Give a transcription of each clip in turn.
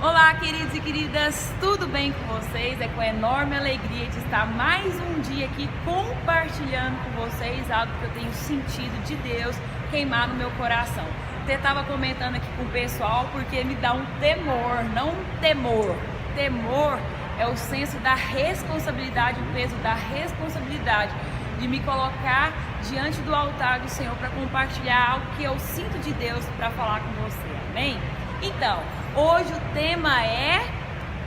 Olá, queridos e queridas, tudo bem com vocês? É com enorme alegria de estar mais um dia aqui compartilhando com vocês algo que eu tenho sentido de Deus queimar no meu coração. Até estava comentando aqui com o pessoal porque me dá um temor, não um temor. Temor é o senso da responsabilidade, o peso da responsabilidade de me colocar diante do altar do Senhor para compartilhar algo que eu sinto de Deus para falar com você, amém? Então, hoje o tema é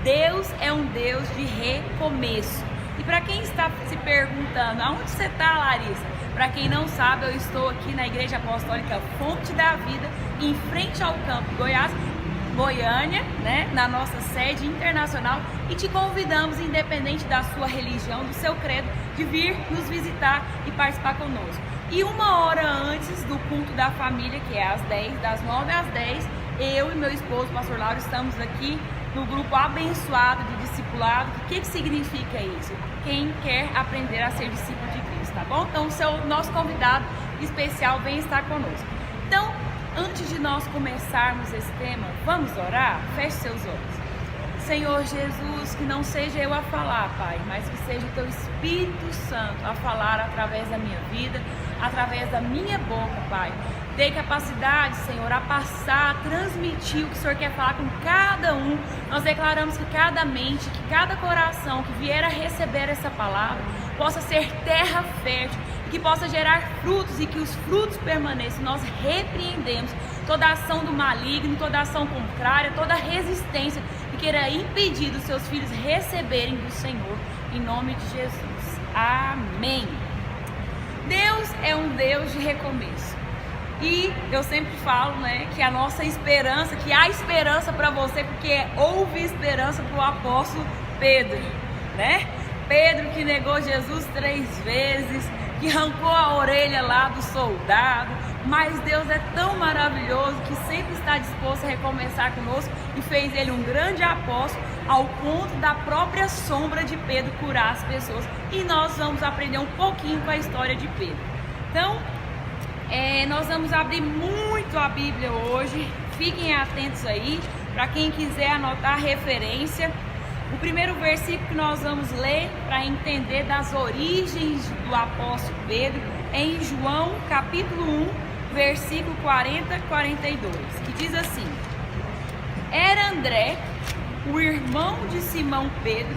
Deus é um Deus de recomeço. E para quem está se perguntando, aonde você está, Larissa? Para quem não sabe, eu estou aqui na Igreja Apostólica Fonte da Vida, em frente ao Campo Goiás, Goiânia, né, na nossa sede internacional, e te convidamos, independente da sua religião, do seu credo, de vir nos visitar e participar conosco. E uma hora antes do culto da família, que é às 10, das 9 às 10, eu e meu esposo, o pastor Lauro, estamos aqui no grupo abençoado de discipulado. O que significa isso? Quem quer aprender a ser discípulo de Cristo, tá bom? Então, o nosso convidado especial vem estar conosco. Então, antes de nós começarmos esse tema, vamos orar? Feche seus olhos. Senhor Jesus, que não seja eu a falar, Pai, mas que seja o Teu Espírito Santo a falar através da minha vida, através da minha boca, Pai. Dê capacidade, Senhor, a passar, a transmitir o que o Senhor quer falar com cada um. Nós declaramos que cada mente, que cada coração que vier a receber essa palavra possa ser terra fértil e que possa gerar frutos e que os frutos permaneçam. Nós repreendemos toda ação do maligno, toda ação contrária, toda resistência que queira impedir dos seus filhos receberem do Senhor, em nome de Jesus. Amém. Deus é um Deus de recomeço. E eu sempre falo, né, que a nossa esperança, que há esperança para você, porque houve esperança para o apóstolo Pedro, né? Pedro que negou Jesus 3 vezes, que arrancou a orelha lá do soldado, mas Deus é tão maravilhoso que sempre está disposto a recomeçar conosco e fez ele um grande apóstolo ao ponto da própria sombra de Pedro curar as pessoas. E nós vamos aprender um pouquinho com a história de Pedro. Então, nós vamos abrir muito a Bíblia hoje, fiquem atentos aí, para quem quiser anotar a referência. O primeiro versículo que nós vamos ler para entender das origens do apóstolo Pedro é em João capítulo 1, versículo 40-42, que diz assim: Era André, o irmão de Simão Pedro,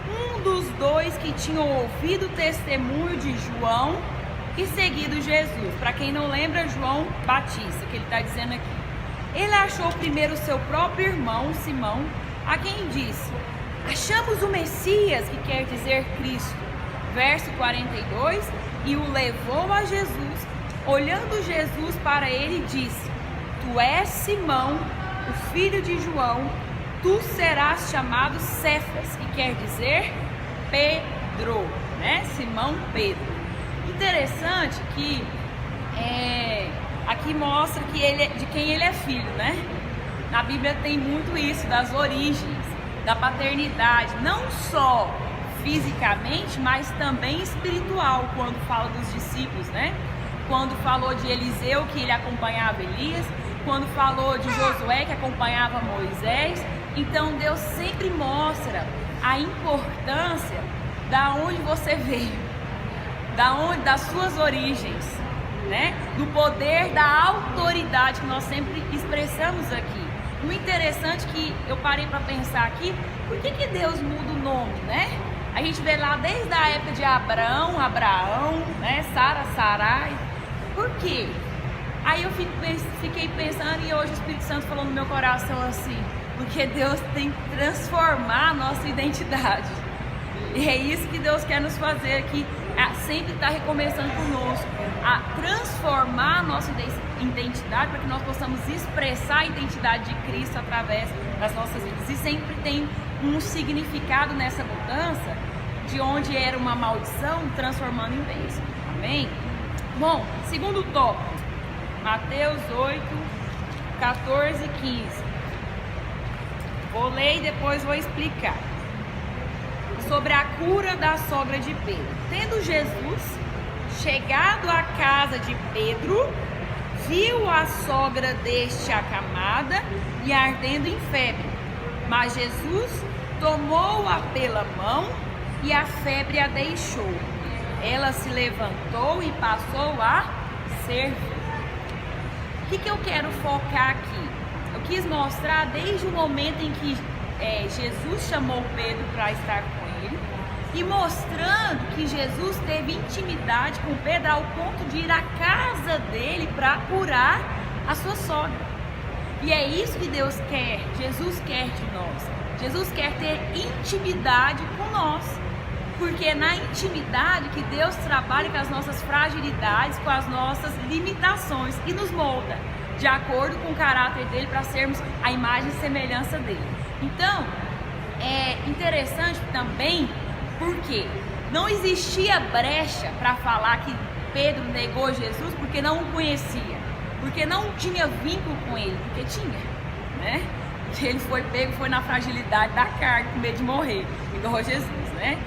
um dos dois que tinham ouvido o testemunho de João e seguido Jesus. Para quem não lembra, João Batista, que ele está dizendo aqui. Ele achou primeiro seu próprio irmão, Simão, a quem disse: Achamos o Messias, que quer dizer Cristo. Verso 42, e o levou a Jesus. Olhando Jesus para ele, disse: Tu és Simão, o filho de João, tu serás chamado Cefas, que quer dizer Pedro, né? Simão Pedro. Interessante que aqui mostra que de quem ele é filho, né? Na Bíblia tem muito isso, das origens, da paternidade, não só fisicamente, mas também espiritual, quando fala dos discípulos, né? Quando falou de Eliseu, que ele acompanhava Elias, quando falou de Josué, que acompanhava Moisés. Então Deus sempre mostra a importância da onde você veio, das suas origens, né? Do poder, da autoridade que nós sempre expressamos aqui. O interessante é que eu parei para pensar aqui, por que Deus muda o nome, né? A gente vê lá desde a época de Abraão, né? Sara, Sarai. Por quê? Aí eu fiquei pensando e hoje o Espírito Santo falou no meu coração assim, porque Deus tem que transformar a nossa identidade. E é isso que Deus quer nos fazer aqui, sempre está recomeçando conosco, a transformar a nossa identidade para que nós possamos expressar a identidade de Cristo através das nossas vidas. E sempre tem um significado nessa mudança, de onde era uma maldição, transformando em bênção. Amém? Bom, segundo tópico, Mateus 8, 14 e 15. Vou ler e depois vou explicar. Sobre a cura da sogra de Pedro. Tendo Jesus chegado à casa de Pedro, viu a sogra deste acamada e ardendo em febre. Mas Jesus tomou-a pela mão e a febre a deixou. Ela se levantou e passou a servir. O que eu quero focar aqui? Eu quis mostrar desde o momento em que Jesus chamou Pedro para estar com ele e mostrando que Jesus teve intimidade com Pedro ao ponto de ir à casa dele para curar a sua sogra. E é isso que Deus quer, Jesus quer de nós. Jesus quer ter intimidade com nós, porque é na intimidade que Deus trabalha com as nossas fragilidades, com as nossas limitações e nos molda de acordo com o caráter dele para sermos a imagem e semelhança dele. Então, é interessante também porque não existia brecha para falar que Pedro negou Jesus porque não o conhecia, porque não tinha vínculo com ele, porque tinha, né? Ele foi pego, foi na fragilidade da carne, com medo de morrer, igual Jesus, né?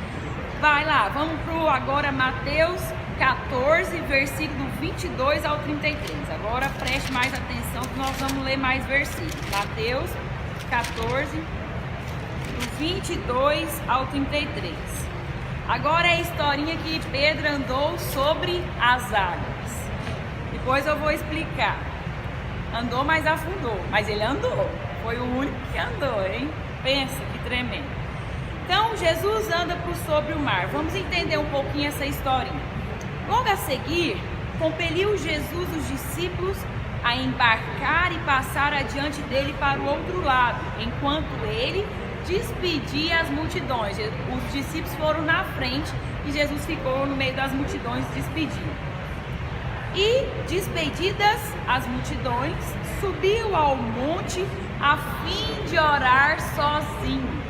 Vai lá, vamos pro agora Mateus 14, versículo 22 ao 33. Agora preste mais atenção que nós vamos ler mais versículos. Mateus 14, do 22 ao 33. Agora é a historinha que Pedro andou sobre as águas. Depois eu vou explicar. Andou, mas afundou. Mas ele andou. Foi o único que andou, hein? Pensa que tremendo. Então, Jesus anda por sobre o mar. Vamos entender um pouquinho essa historinha. Logo a seguir, compeliu Jesus os discípulos a embarcar e passar adiante dele para o outro lado, enquanto ele despedia as multidões. Os discípulos foram na frente e Jesus ficou no meio das multidões despedindo. E, despedidas as multidões, subiu ao monte a fim de orar sozinho.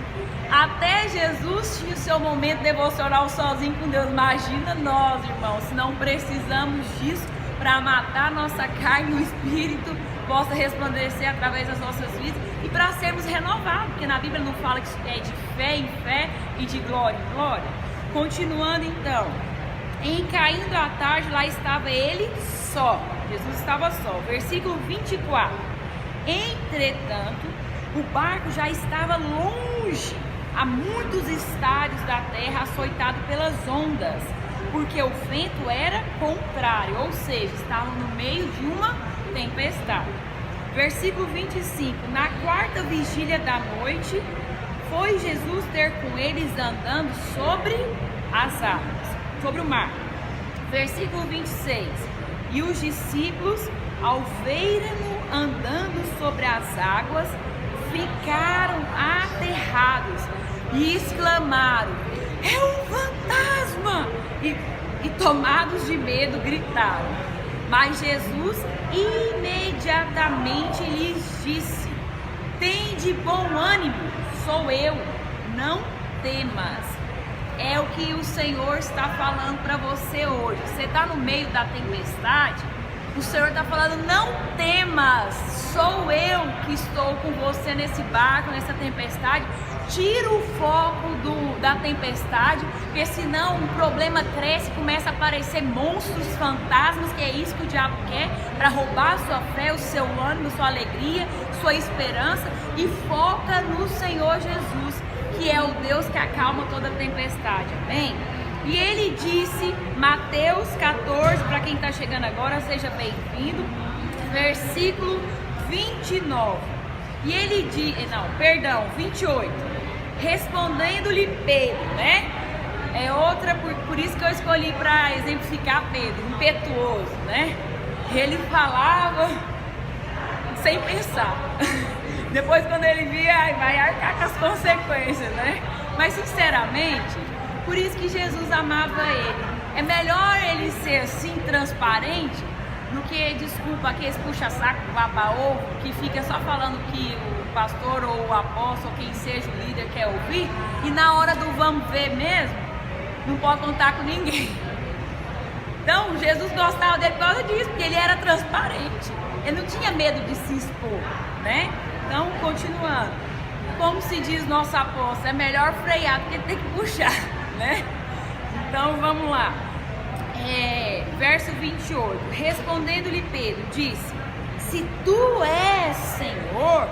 Até Jesus tinha o seu momento devocional sozinho com Deus. Imagina nós, irmãos, se não precisamos disso para matar nossa carne e o espírito possa resplandecer através das nossas vidas e para sermos renovados, porque na Bíblia não fala que é de fé em fé e de glória em glória. Continuando então, em caindo a tarde, lá estava ele só. Jesus estava só. Versículo 24. Entretanto, o barco já estava longe, a muitos estádios da terra, açoitado pelas ondas, porque o vento era contrário, ou seja, estavam no meio de uma tempestade. Versículo 25. Na quarta vigília da noite, foi Jesus ter com eles andando sobre as águas, sobre o mar. Versículo 26. E os discípulos, ao verem-no andando sobre as águas, ficaram aterrados e exclamaram: é um fantasma! E tomados de medo gritaram. Mas Jesus imediatamente lhes disse: tende bom ânimo, sou eu, não temas. É o que o Senhor está falando para você hoje. Você está no meio da tempestade, o Senhor está falando: não temas, sou eu que estou com você nesse barco, nessa tempestade. Tira o foco da tempestade, porque senão o problema cresce, começa a aparecer monstros, fantasmas, que é isso que o diabo quer, para roubar a sua fé, o seu ânimo, sua alegria, sua esperança, e foca no Senhor Jesus, que é o Deus que acalma toda a tempestade, amém? E ele disse, Mateus 14, para quem está chegando agora, seja bem-vindo, versículo 29. E ele disse, 28. Respondendo-lhe Pedro, né? É outra, por isso que eu escolhi para exemplificar Pedro, impetuoso, né? Ele falava sem pensar. Depois, quando ele via, vai arcar com as consequências, né? Mas, sinceramente, por isso que Jesus amava ele. É melhor ele ser assim, transparente, do que, desculpa, aqueles puxa-saco, baba-ovo, que fica só falando que o pastor ou o apóstolo, ou quem seja o líder, quer ouvir, e na hora do vamos ver mesmo, não pode contar com ninguém. Então, Jesus gostava dele por causa disso, porque ele era transparente. Ele não tinha medo de se expor, né? Então, continuando. Como se diz nosso apóstolo, é melhor frear do que ter que puxar, né? Então, vamos lá. Verso 28. Respondendo-lhe Pedro, disse: se tu és Senhor,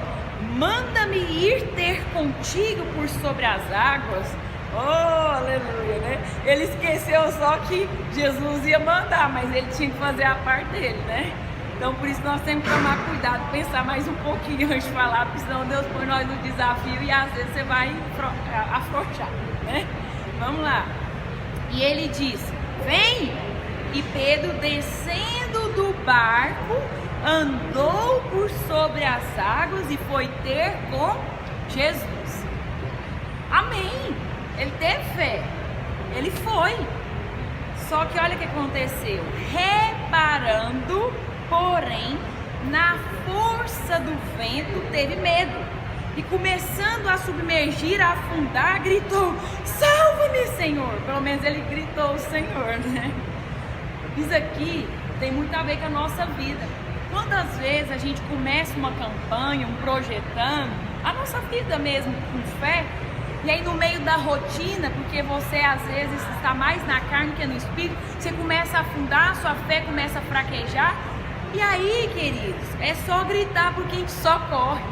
manda-me ir ter contigo por sobre as águas. Oh, aleluia, né? Ele esqueceu só que Jesus ia mandar, mas ele tinha que fazer a parte dele, né? Então por isso nós temos que tomar cuidado, pensar mais um pouquinho antes de falar, porque senão Deus põe nós no desafio e às vezes você vai afrouxar, né? Vamos lá. E ele disse: vem! E Pedro, descendo do barco, andou por sobre as águas e foi ter com Jesus. Amém! Ele teve fé, ele foi. Só que olha o que aconteceu. Reparando, porém, na força do vento, teve medo. E começando a submergir, a afundar, gritou: salva-me, Senhor! Pelo menos ele gritou o Senhor, né? Isso aqui tem muito a ver com a nossa vida. Quantas vezes a gente começa uma campanha, um projetando, a nossa vida mesmo com fé, e aí no meio da rotina, porque você às vezes está mais na carne que no espírito, você começa a afundar, sua fé começa a fraquejar. E aí, queridos, é só gritar porque a gente socorre,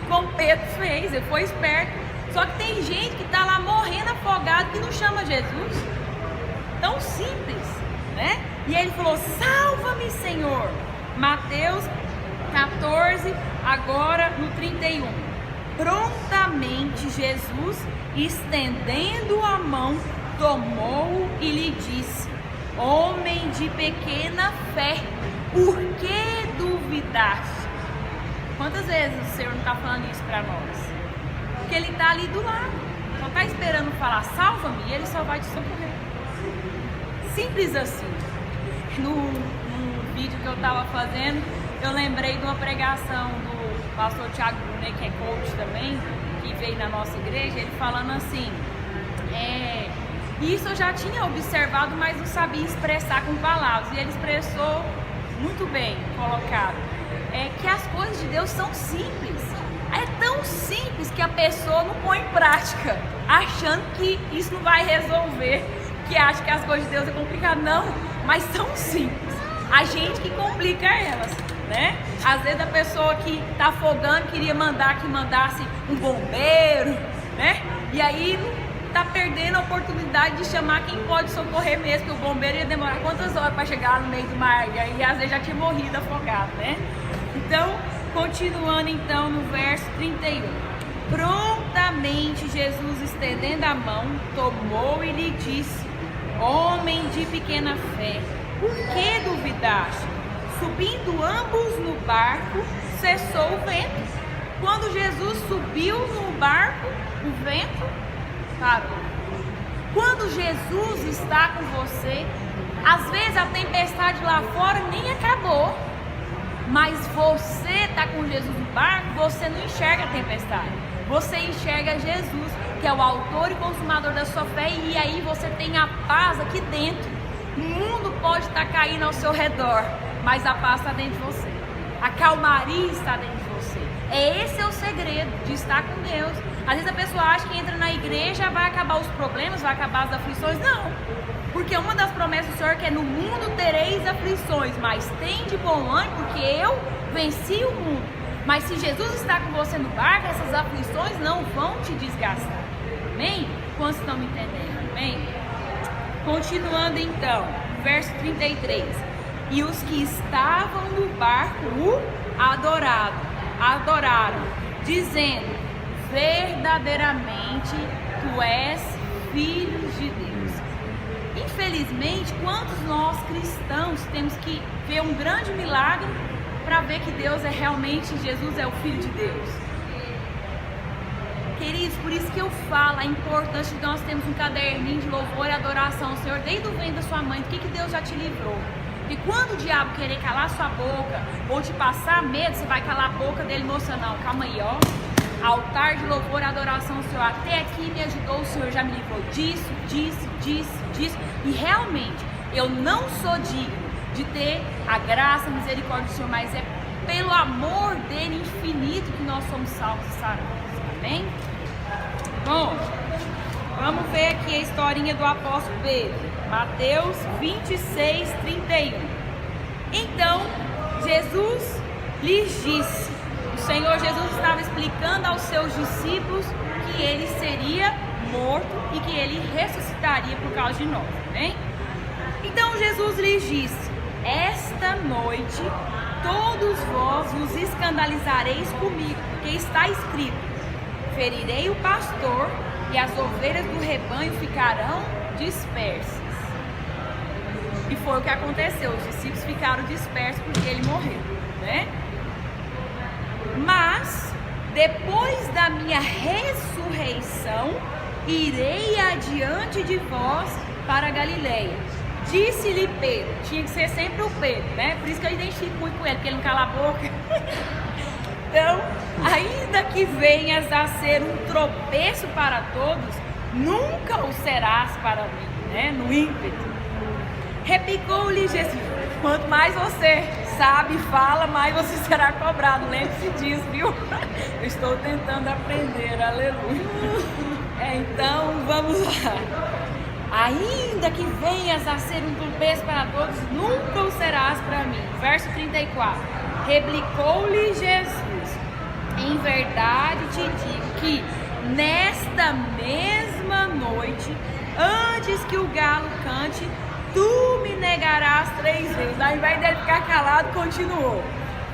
como Pedro fez, ele foi esperto. Só que tem gente que está lá morrendo afogado que não chama Jesus. Tão simples, né? E ele falou: salva-me, Senhor. Mateus 14, agora no 31. Prontamente Jesus, estendendo a mão, tomou-o e lhe disse: homem de pequena fé, por que duvidaste? Quantas vezes o Senhor não está falando isso para nós? Porque Ele está ali do lado, só está esperando falar salva-me e Ele só vai te socorrer. Simples assim. No vídeo que eu estava fazendo, eu lembrei de uma pregação do pastor Thiago Brunet, que é coach também, que veio na nossa igreja, ele falando assim, isso eu já tinha observado, mas não sabia expressar com palavras, e ele expressou muito bem colocado, que as coisas de Deus são simples. É tão simples que a pessoa não põe em prática, achando que isso não vai resolver, que acha que as coisas de Deus é complicado. Não, mas são simples. A gente que complica elas, né? Às vezes a pessoa que tá afogando queria mandar que mandasse um bombeiro, né? E aí tá perdendo a oportunidade de chamar quem pode socorrer mesmo, porque o bombeiro ia demorar quantas horas para chegar no meio do mar, e aí às vezes já tinha morrido afogado, né? Então, continuando então no verso 31. Prontamente Jesus, estendendo a mão, tomou e lhe disse: homem de pequena fé, por que duvidaste? Subindo ambos no barco, cessou o vento. Quando Jesus subiu no barco, o vento parou. Quando Jesus está com você, às vezes a tempestade lá fora nem acabou, mas você está com Jesus no barco, você não enxerga a tempestade, você enxerga Jesus, que é o autor e consumador da sua fé, e aí você tem a paz aqui dentro. O mundo pode estar caindo ao seu redor, mas a paz está dentro de você, a calmaria está dentro de você. Esse é o segredo de estar com Deus. Às vezes a pessoa acha que entra na igreja, vai acabar os problemas, vai acabar as aflições. Não, porque uma das promessas do Senhor é que no mundo tereis aflições, mas tem de bom ânimo, porque eu venci o mundo. Mas se Jesus está com você no barco, essas aflições não vão te desgastar. Amém? Quantos estão me entendendo? Amém? Continuando então, verso 33. E os que estavam no barco o adoraram, dizendo: verdadeiramente tu és filho de Deus. Infelizmente, quantos nós cristãos temos que ver um grande milagre para ver que Deus é realmente, Jesus é o Filho de Deus? Queridos, por isso que eu falo a importância de nós termos um caderninho de louvor e adoração ao Senhor desde o ventre da sua mãe. Do que Deus já te livrou? E quando o diabo querer calar sua boca ou te passar medo, você vai calar a boca dele mostrando: não, calma aí, ó, altar de louvor e adoração ao Senhor. Até aqui me ajudou o Senhor, já me livrou disso. E realmente, eu não sou digno de ter a graça, a misericórdia do Senhor, mas é pelo amor dele infinito que nós somos salvos e sarados. Amém? Bom, vamos ver aqui a historinha do apóstolo Pedro. Mateus 26, 31. Então Jesus lhes disse: O Senhor Jesus estava explicando aos seus discípulos que ele seria morto e que ele ressuscitaria por causa de nós, amém? Então Jesus lhes disse: esta noite todos vós vos escandalizareis comigo, porque está escrito: ferirei o pastor e as ovelhas do rebanho ficarão dispersas. E foi o que aconteceu, os discípulos ficaram dispersos porque ele morreu, né? Mas depois da minha ressurreição irei adiante de vós para a Galileia. Disse-lhe Pedro, tinha que ser sempre o Pedro, né? Por isso que eu identifico muito com ele, porque ele não cala a boca. Então, ainda que venhas a ser um tropeço para todos, nunca o serás para mim, né? No ímpeto. Replicou-lhe Jesus: quanto mais você sabe e fala, mais você será cobrado. Lembre-se disso, viu? Eu estou tentando aprender, aleluia. Então, vamos lá. Ainda que venhas a ser um tropeço para todos, nunca o serás para mim. Verso 34. Replicou-lhe Jesus: em verdade te digo que nesta mesma noite, antes que o galo cante, tu me negarás 3 vezes. Ao invés dele ficar calado, continuou.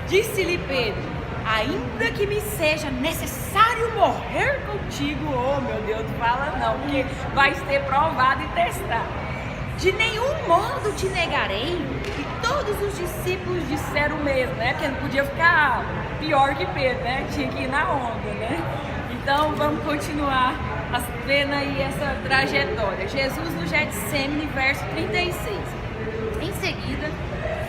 Disse-lhe Pedro: ainda que me seja necessário morrer contigo. Oh meu Deus, não fala não, porque vai ser provado e testado. De nenhum modo te negarei. E todos os discípulos disseram o mesmo, né? Porque não podia ficar pior que Pedro, né? Tinha que ir na onda, né? Então vamos continuar vendo aí essa trajetória. Jesus no Getsêmani, verso 36. Em seguida,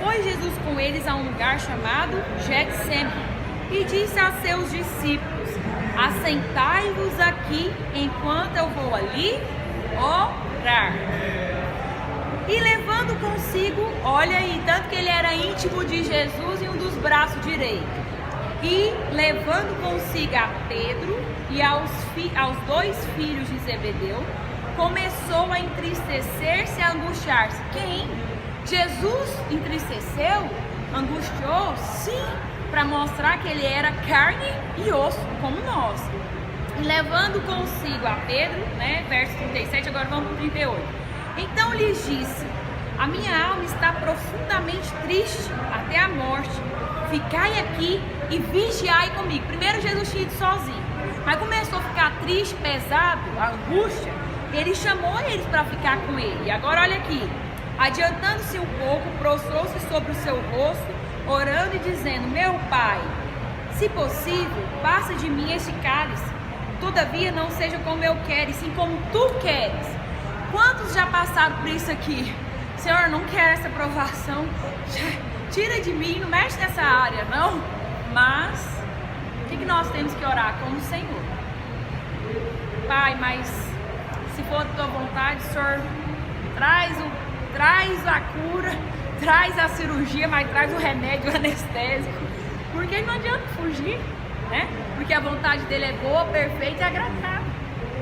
foi Jesus com eles a um lugar chamado Getsêmani e disse a seus discípulos: assentai-vos aqui enquanto eu vou ali orar. E levando consigo, olha aí, tanto que ele era íntimo de Jesus em um dos braços direitos. E levando consigo a Pedro e aos 2 filhos de Zebedeu, começou a entristecer-se e a angustiar-se. Quem? Jesus entristeceu, angustiou? Sim, para mostrar que ele era carne e osso, como nós. E levando consigo a Pedro, né, verso 37, agora vamos para o 38. Então lhes disse: a minha alma está profundamente triste até a morte. Ficai aqui e vigiai comigo. Primeiro Jesus tinha ido sozinho, mas começou a ficar triste, pesado, a angústia. Ele chamou eles para ficar com ele. E agora olha aqui, adiantando-se um pouco, prostrou-se sobre o seu rosto, orando e dizendo: meu Pai, se possível, passa de mim este cálice. Todavia não seja como eu quero, e sim como tu queres. Quantos já passaram por isso aqui? Senhor, não quero essa provação. Tira de mim, não mexe nessa área, não. Mas o que nós temos que orar? Como o Senhor. Pai, mas se for da tua vontade, Senhor, traz a cura, traz a cirurgia, mas traz o remédio, o anestésico. Porque não adianta fugir, né? Porque a vontade dele é boa, perfeita e agradável.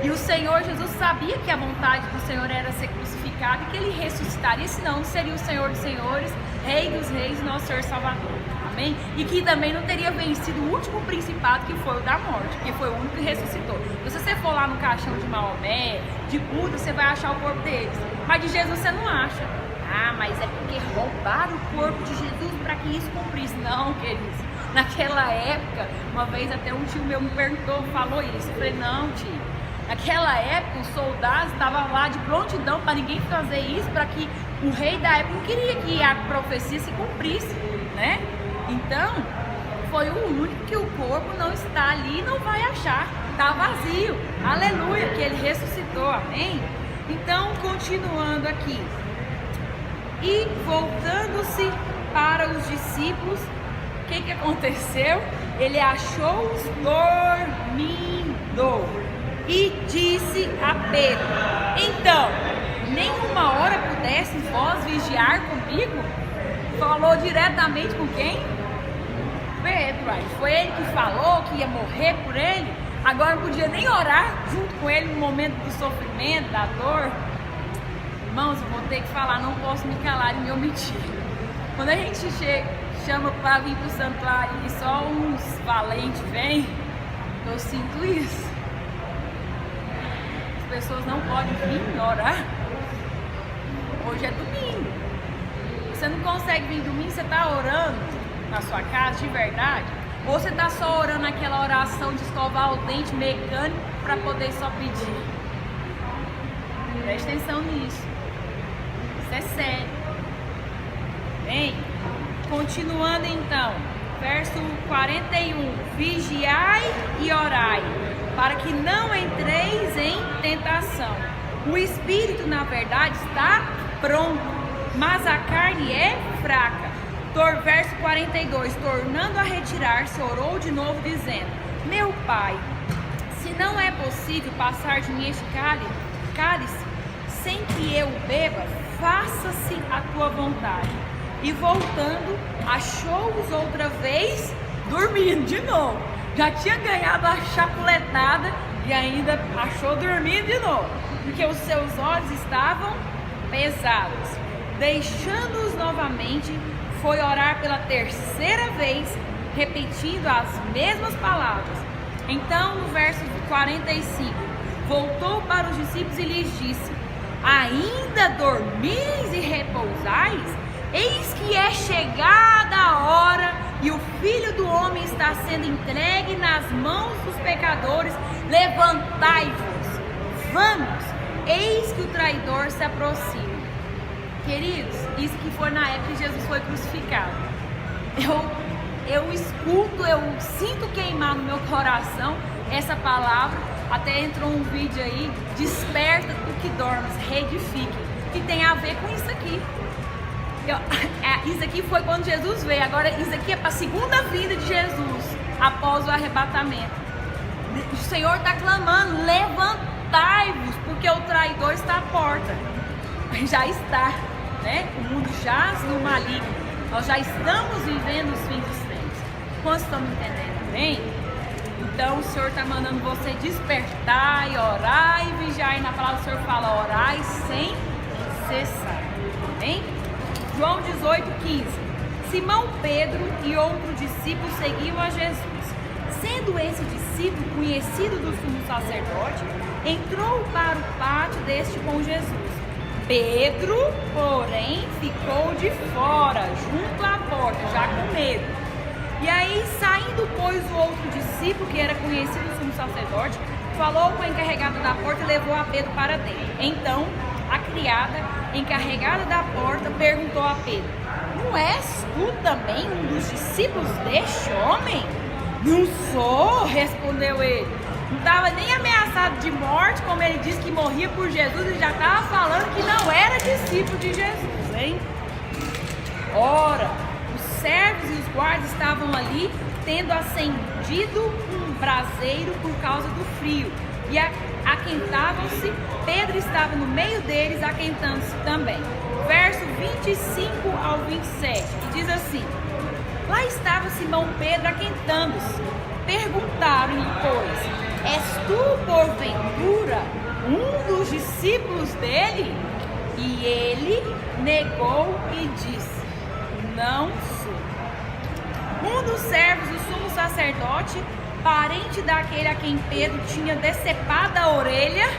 E o Senhor Jesus sabia que a vontade do Senhor era ser crucificado e que ele ressuscitaria, senão não seria o Senhor dos senhores, Rei dos reis, nosso Senhor Salvador. Amém? E que também não teria vencido o último principado, que foi o da morte, que foi o único que ressuscitou. Então, se você for lá no caixão de Maomé, de Buda, você vai achar o corpo deles. Mas de Jesus você não acha. Ah, mas é porque roubaram o corpo de Jesus para que isso cumprisse. Não, queridos. Naquela época, uma vez até um tio meu me perguntou, falou isso. Eu falei: não, tio. Naquela época, os soldados estavam lá de prontidão para ninguém fazer isso, para que o rei da época não queria que a profecia se cumprisse, né? Então, foi o único que o corpo não está ali e não vai achar. Está vazio. Aleluia, que ele ressuscitou. Amém? Então, continuando aqui. E voltando-se para os discípulos, o que aconteceu? Ele achou-os dormindo. E disse a Pedro: então, nenhuma hora pudesse vós vigiar comigo? Falou diretamente com quem? Pedro. Foi ele que falou que ia morrer por ele. Agora não podia nem orar junto com ele no momento do sofrimento, da dor. Irmãos, eu vou ter que falar, não posso me calar e me omitir. Quando a gente chama para vir pro santuário e só uns valentes vêm, eu sinto isso. As pessoas não podem vir orar. Hoje é domingo. Você não consegue vir domingo, você está orando na sua casa de verdade? Ou você está só orando aquela oração de escovar o dente mecânico para poder só pedir? Preste atenção nisso. Isso é sério. Bem, continuando então, verso 41. Vigiai e orai, para que não entreis em tentação. O espírito, na verdade, está pronto, mas a carne é fraca. Verso 42. Tornando a retirar-se, orou de novo, dizendo: Meu Pai, se não é possível passar de mim este cálice, sem que eu beba, faça-se a tua vontade. E voltando, achou-os outra vez dormindo de novo. Já tinha ganhado a chapuletada e ainda achou dormindo de novo, porque os seus olhos estavam pesados. Deixando-os novamente, foi orar pela terceira vez, repetindo as mesmas palavras. Então, no verso 45, voltou para os discípulos e lhes disse: Ainda dormis e repousais? Eis que é chegada a hora e o Filho do Homem está sendo entregue nas mãos dos pecadores. Levantai-vos, vamos, eis que o traidor se aproxima. Queridos, isso que foi na época que Jesus foi crucificado. Eu escuto, eu sinto queimar no meu coração essa palavra. Até entrou um vídeo aí: desperta o que dormes, reedifique, que tem a ver com isso aqui. Isso aqui foi quando Jesus veio. Agora isso aqui é para a segunda vinda de Jesus, após o arrebatamento. O Senhor está clamando: levantai-vos, porque o traidor está à porta. Já está, né? O mundo jaz no maligno. Nós já estamos vivendo os fins dos tempos. Quantos estão me entendendo? Bem? Então o Senhor está mandando você despertar e orar e vigiar. E na palavra do Senhor fala: orai sem cessar. Bem? João 18:15. Simão Pedro e outro discípulo seguiam a Jesus. Sendo esse discípulo conhecido do sumo sacerdote, entrou para o pátio deste com Jesus. Pedro, porém, ficou de fora, junto à porta, já com medo. E aí, saindo, pois, o outro discípulo, que era conhecido do sumo sacerdote, falou com a encarregada da porta e levou a Pedro para dentro. Então, a criada, encarregada da porta, perguntou a Pedro: Não és tu também um dos discípulos deste homem? Não sou, respondeu ele. Não estava nem ameaçado de morte, como ele disse que morria por Jesus, e já estava falando que não era discípulo de Jesus, hein? Ora, os servos e os guardas estavam ali, tendo acendido um braseiro por causa do frio, e aquentavam-se. Pedro estava no meio deles, aquentando-se também. Verso 25 ao 27, que diz assim: Lá estava Simão Pedro aquentando-se. Perguntaram-lhe, pois: És tu, porventura, um dos discípulos dele? E ele negou e disse: Não sou. Um dos servos do sumo sacerdote, parente daquele a quem Pedro tinha decepado a orelha,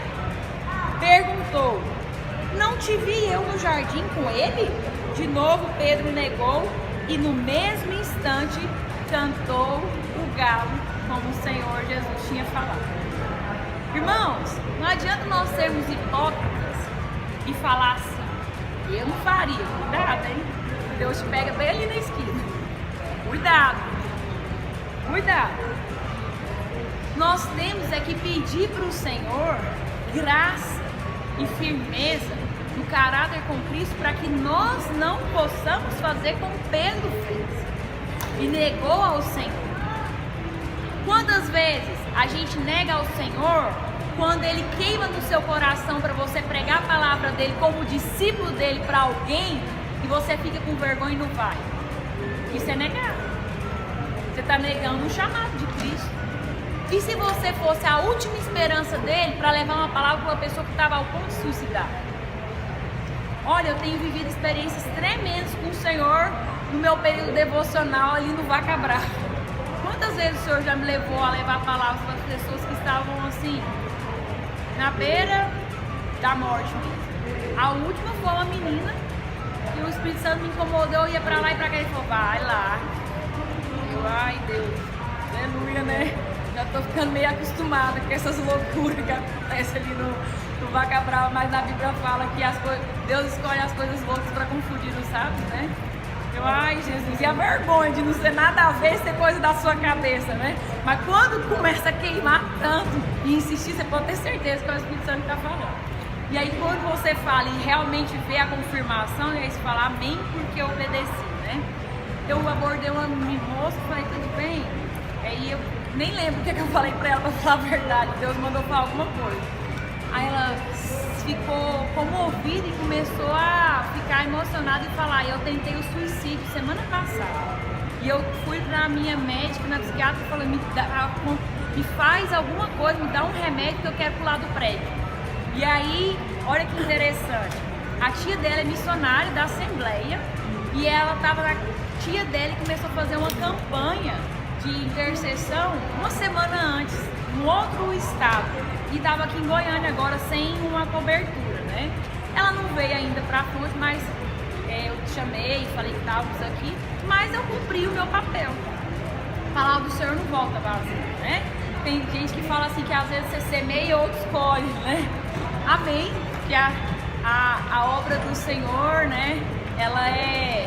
perguntou: Não te vi eu no jardim com ele? De novo Pedro negou, e no mesmo instante cantou o galo, como o Senhor Jesus tinha falado. Irmãos, não adianta nós sermos hipócritas e falar assim: eu não faria. Cuidado, hein? Deus te pega bem ali na esquina. Cuidado. Cuidado. Nós temos é que pedir para o Senhor graça e firmeza no caráter com Cristo, para que nós não possamos fazer como Pedro fez e negou ao Senhor. Quantas vezes a gente nega ao Senhor quando Ele queima no seu coração para você pregar a palavra dEle como discípulo dEle para alguém, e você fica com vergonha e não vai? Isso é negar. Você está negando o chamado de Cristo. E se você fosse a última esperança dele para levar uma palavra para uma pessoa que estava ao ponto de suicidar? Olha, eu tenho vivido experiências tremendas com o Senhor no meu período devocional ali no Vaca Brava. Quantas vezes o Senhor já me levou a levar palavras para as pessoas que estavam assim, na beira da morte mesmo. A última foi uma menina que o Espírito Santo me incomodou, eu ia pra lá e pra cá e ele falou, vai lá. Eu, ai Deus, aleluia, né? Já tô ficando meio acostumada com essas loucuras que acontecem ali no Vaca Brava, mas na Bíblia fala que Deus escolhe as coisas loucas para confundir os sábios, né? Eu, ai Jesus, e a vergonha de não ser nada a ver, ser coisa da sua cabeça, né? Mas quando começa a queimar tanto e insistir, você pode ter certeza que é o Espírito Santo que está falando. E aí quando você fala e realmente vê a confirmação, e aí você fala amém porque eu obedeci, né? Eu abordei uma moça e falei, tudo bem? Aí eu nem lembro o que eu falei pra ela, pra falar a verdade. Deus mandou falar alguma coisa. Aí ela ficou comovida e começou a ficar emocionada e falar, eu tentei o suicídio semana passada. E eu fui pra minha médica, na psiquiatra, e falei, me faz alguma coisa, me dá um remédio que eu quero pular do prédio. E aí, olha que interessante, a tia dela é missionária da Assembleia e ela estava na tia dela e começou a fazer uma campanha de intercessão uma semana antes, em outro estado, e estava aqui em Goiânia agora sem uma cobertura, né? Ela não veio ainda para a fonte, mas eu te chamei, falei que estávamos aqui, mas eu cumpri o meu papel. A palavra do Senhor não volta vazia, né? Tem gente que fala assim que às vezes você semeia e outros colhem, né? Amém, que a obra do Senhor, né, ela é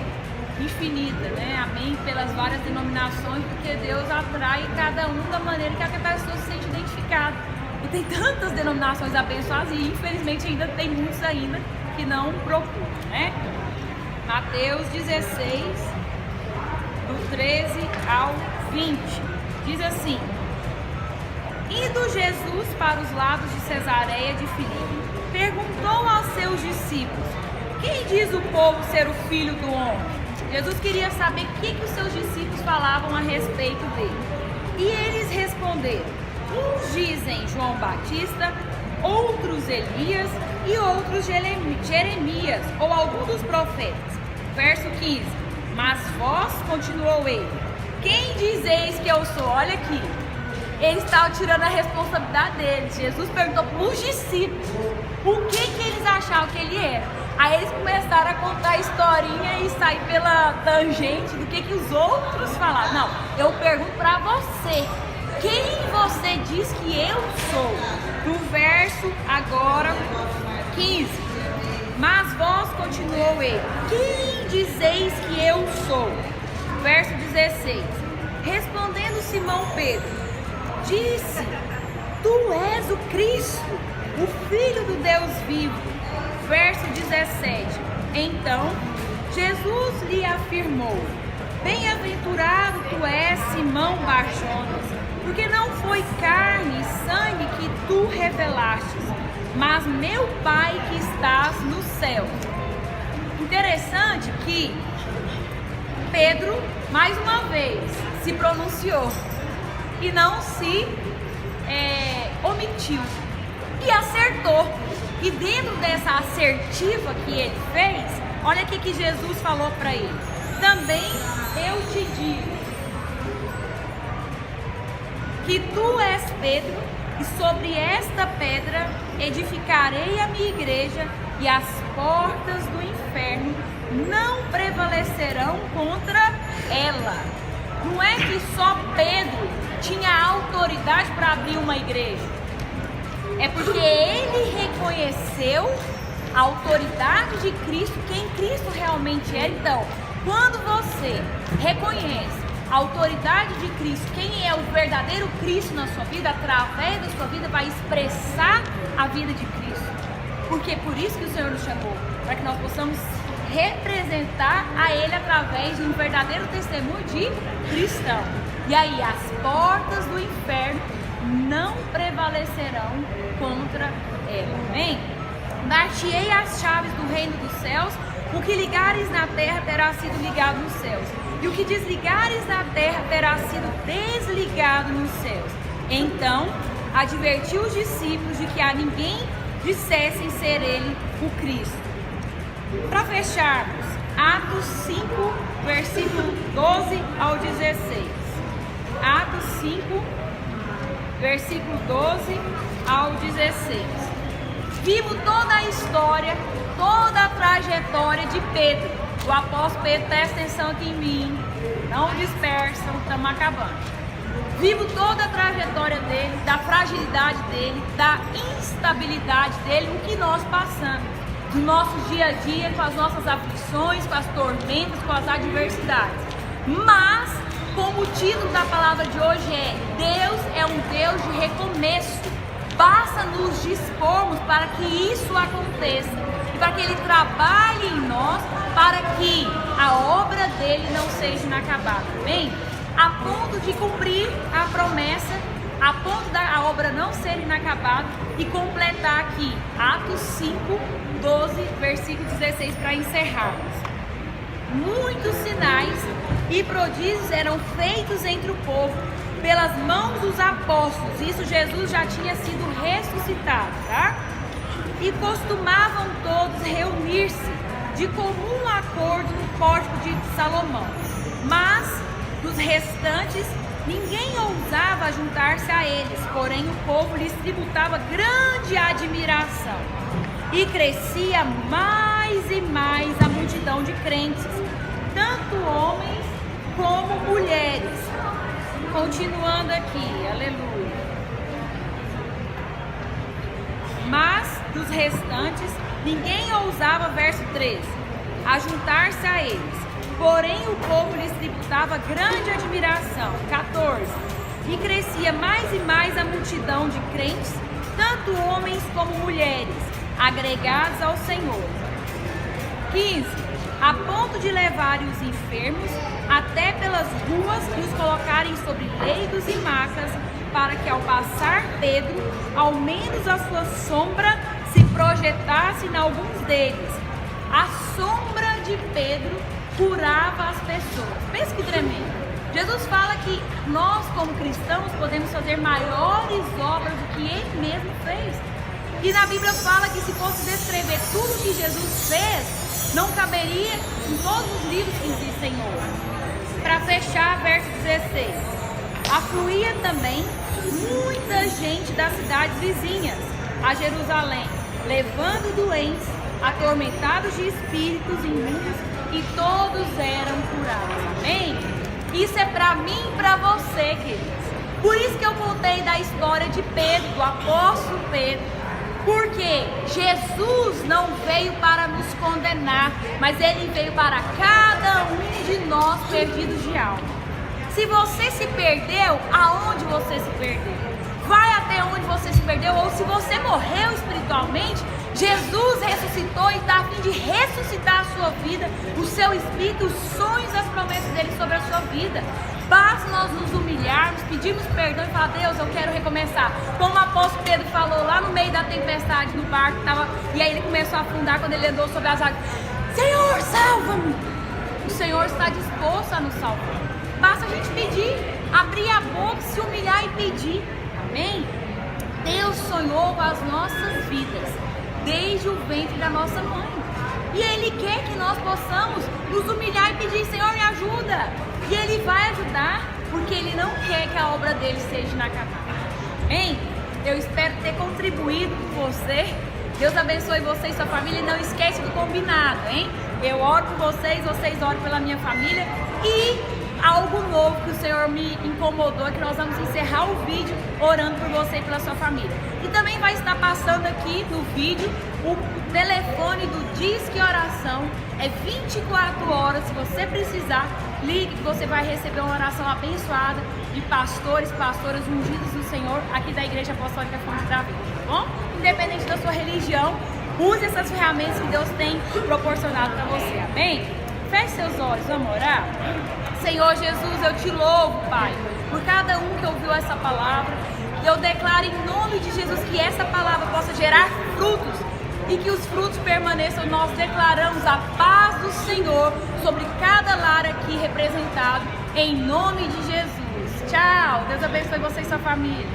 infinita, né, amém, pelas várias denominações, porque Deus atrai cada um da maneira que a pessoa se sente identificada. E tem tantas denominações abençoadas e infelizmente ainda tem muitos ainda que não procuram, né. Mateus 16, do 13 ao 20, diz assim: indo Jesus para os lados de Cesareia de Filipe, perguntou aos seus discípulos, quem diz o povo ser o Filho do Homem? Jesus queria saber o que os seus discípulos falavam a respeito dele. E eles responderam, uns dizem João Batista, outros Elias e outros Jeremias ou algum dos profetas. Verso 15, mas vós, continuou ele, quem dizeis que eu sou? Olha aqui. Eles estavam tirando a responsabilidade deles. Jesus perguntou para os discípulos o que eles achavam que ele era. Aí eles começaram a contar a historinha e sair pela tangente do que os outros falaram. Não, eu pergunto para você, quem você diz que eu sou? Do verso agora 15. Mas vós, continuou ele, quem dizeis que eu sou? Verso 16. Respondendo Simão Pedro, disse, tu és o Cristo, o Filho do Deus vivo. Verso 17. Então Jesus lhe afirmou, bem-aventurado tu és, Simão Barjonas, porque não foi carne e sangue que tu revelastes, mas meu Pai que estás no céu. Interessante que Pedro, mais uma vez, se pronunciou e não se omitiu e acertou. E dentro dessa assertiva que ele fez, olha aqui que Jesus falou para ele, também eu te digo que tu és Pedro e sobre esta pedra edificarei a minha igreja e as portas do inferno não prevalecerão contra ela. Não é que só Pedro tinha autoridade para abrir uma igreja. É porque ele reconheceu a autoridade de Cristo, quem Cristo realmente é. Então, quando você reconhece a autoridade de Cristo, quem é o verdadeiro Cristo na sua vida, através da sua vida vai expressar a vida de Cristo. Porque é por isso que o Senhor nos chamou, para que nós possamos representar a Ele através de um verdadeiro testemunho de cristão. E aí as portas do inferno não prevalecerão contra ela. Amém? Dar-te-ei as chaves do reino dos céus, o que ligares na terra terá sido ligado nos céus, e o que desligares na terra terá sido desligado nos céus. Então advertiu os discípulos de que a ninguém dissessem ser ele o Cristo. Para fecharmos, Atos 5, versículo 12 ao 16. Atos 5, versículo 12 ao 16. Vimos toda a história, toda a trajetória de Pedro. O apóstolo Pedro, presta atenção aqui em mim, não dispersam, estamos acabando. Vimos toda a trajetória dele, da fragilidade dele, da instabilidade dele, o que nós passamos, do nosso dia a dia, com as nossas aflições, com as tormentas, com as adversidades. Mas, como o título da palavra de hoje é Deus é um Deus de recomeço. Basta nos dispormos para que isso aconteça e para que Ele trabalhe em nós, para que a obra dele não seja inacabada. Amém? A ponto de cumprir a promessa, a ponto da obra não ser inacabada e completar aqui Atos 5, 12, versículo 16 para encerrarmos. Muitos sinais e prodígios eram feitos entre o povo pelas mãos dos apóstolos. Isso Jesus já tinha sido ressuscitado, tá? E costumavam todos reunir-se de comum acordo no pórtico de Salomão. Mas dos restantes ninguém ousava juntar-se a eles, porém o povo lhes tributava grande admiração. E crescia mais e mais a multidão de crentes, tanto homens como mulheres. Continuando aqui, aleluia. Mas dos restantes ninguém ousava, verso 13, a juntar-se a eles, porém o povo lhes tributava grande admiração. 14. E crescia mais e mais a multidão de crentes, tanto homens como mulheres, agregados ao Senhor. 15. A ponto de levarem os enfermos até pelas ruas e os colocarem sobre leigos e macas, para que ao passar Pedro, ao menos a sua sombra se projetasse em alguns deles. A sombra de Pedro curava as pessoas. Pensa que tremendo. Jesus fala que nós, como cristãos, podemos fazer maiores obras do que Ele mesmo fez. E na Bíblia fala que se fosse descrever tudo que Jesus fez, não caberia em todos os livros que existem hoje. Para fechar, verso 16. Afluía também muita gente das cidades vizinhas a Jerusalém, levando doentes, atormentados de espíritos imundos, e todos eram curados. Amém? Isso é para mim e para você, queridos. Por isso que eu contei da história de Pedro, do apóstolo Pedro. Porque Jesus não veio para nos condenar, mas Ele veio para cada um de nós perdidos de alma. Se você se perdeu, aonde você se perdeu? Vai até onde você se perdeu, ou se você morreu espiritualmente, Jesus ressuscitou e está a fim de ressuscitar a sua vida, o seu espírito, os sonhos, as promessas dele sobre a sua vida. Basta nós nos humilharmos, pedirmos perdão e falar: Deus, eu quero recomeçar. Como o apóstolo Pedro falou lá no meio da tempestade no barco, e aí ele começou a afundar quando ele andou sobre as águas: Senhor, salva-me! O Senhor está disposto a nos salvar. Basta a gente pedir, abrir a boca, se humilhar e pedir. Amém? Deus sonhou com as nossas vidas desde o ventre da nossa mãe. E Ele quer que nós possamos nos humilhar e pedir: Senhor, me ajuda. E Ele vai ajudar, porque Ele não quer que a obra dele seja inacabada. Amém? Eu espero ter contribuído com você. Deus abençoe você e sua família. E não esquece do combinado, hein? Eu oro por vocês, vocês oram pela minha família. E algo novo que o Senhor me incomodou é que nós vamos encerrar o vídeo orando por você e pela sua família. E também vai estar passando aqui no vídeo o telefone do Disque Oração. É 24 horas, se você precisar, ligue que você vai receber uma oração abençoada de pastores, pastoras ungidos do Senhor aqui da Igreja Apostólica Fonte da Vida, tá bom? Independente da sua religião, use essas ferramentas que Deus tem proporcionado para você, amém? Feche seus olhos, vamos orar? Senhor Jesus, eu te louvo, Pai, por cada um que ouviu essa palavra. Eu declaro em nome de Jesus que essa palavra possa gerar frutos e que os frutos permaneçam. Nós declaramos a paz do Senhor sobre cada lar aqui representado, em nome de Jesus. Tchau, Deus abençoe você e sua família.